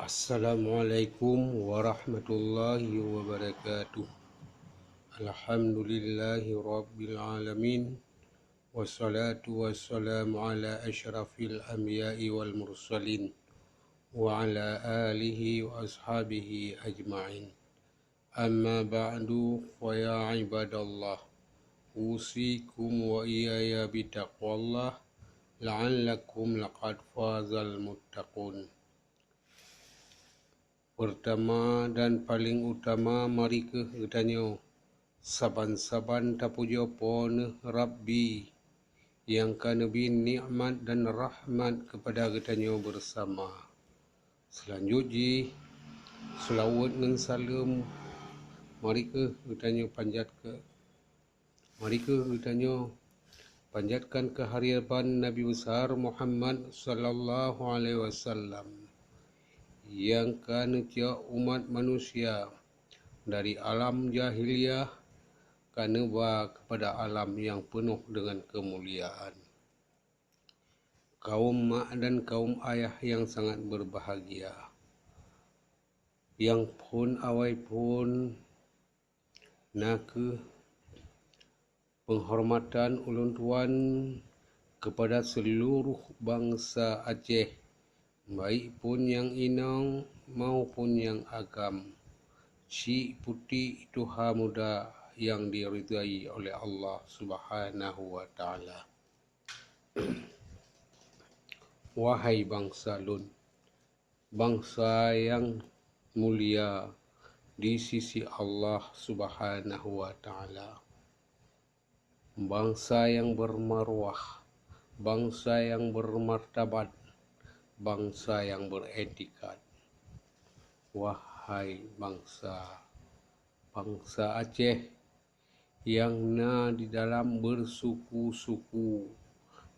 Assalamualaikum warahmatullahi wabarakatuh. Alhamdulillahi rabbil alamin. Wassalatu wassalamu ala asyrafil anbiya'i wal mursalin wa ala alihi wa ashabihi ajma'in. Amma ba'du, fa ya ibadallah, usikum wa iyaya bitaqwallah la'allakum laqad fazal muttaqun. Pertama dan paling utama, mari kita saban-saban tapuja pon Rabbi yang kana bin nikmat dan rahmat kepada kita bersama. Selanjutnya selawat dan salam mari kita panjatkan kehadiran Nabi besar Muhammad sallallahu alaihi wasallam yang kana umat manusia dari alam jahiliyah kana kepada alam yang penuh dengan kemuliaan. Kaum mak dan kaum ayah yang sangat berbahagia, yang pun awai pun penghormatan ulun tuan kepada seluruh bangsa Aceh, baik pun yang inang maupun yang agam, si putih tuha muda yang diridai oleh Allah Subhanahu wa taala. Wahai bangsa Lun, bangsa yang mulia di sisi Allah Subhanahu wa taala, bangsa yang bermarwah, bangsa yang bermartabat, bangsa yang beretikat. Wahai bangsa Aceh yang di dalam bersuku-suku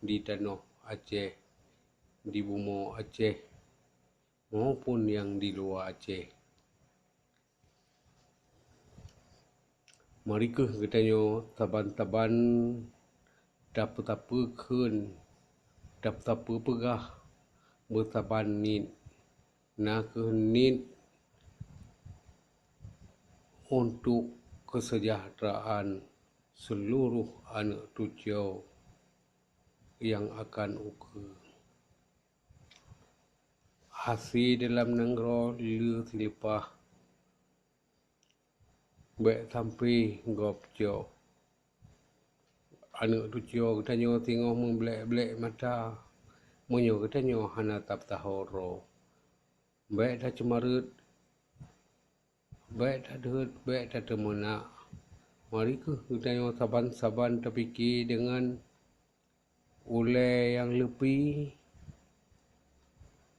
di tanah Aceh, di bumi Aceh maupun yang di luar Aceh. Mari kita taban-taban dapat pegah bertaban nit untuk kesejahteraan seluruh anak cucu yang akan hasil dalam negara le silipah baik sampai gopjo anak cucu kita tengok membelek mata menyo kita hana tap tahoro baik dah cemarut, baik tak temena. Mari kita saban-saban terfikir dengan ulai yang lebih,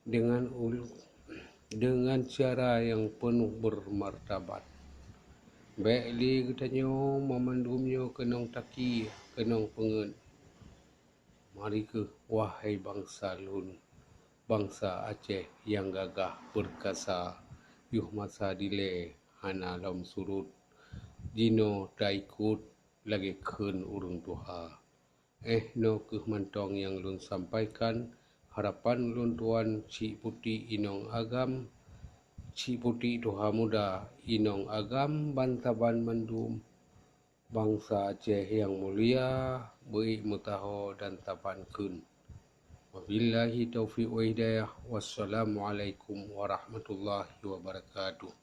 dengan cara yang penuh bermartabat. Baik li kita memandumnya kenong taki, kenong pengen. Mari wahai bangsa Lun, bangsa Aceh yang gagah perkasa, yuh masa dile hana lam surut, jino daikut lagi ken urung tuha. No mantong yang Lun sampaikan, harapan Lun tuan si putih inong agam, si putih tuha muda inong agam, bantaban mandum bangsa Aceh yang mulia, baik mutaho dan taban kun. Wabillahi taufiq wa hidayah. Wassalamualaikum warahmatullahi wabarakatuh.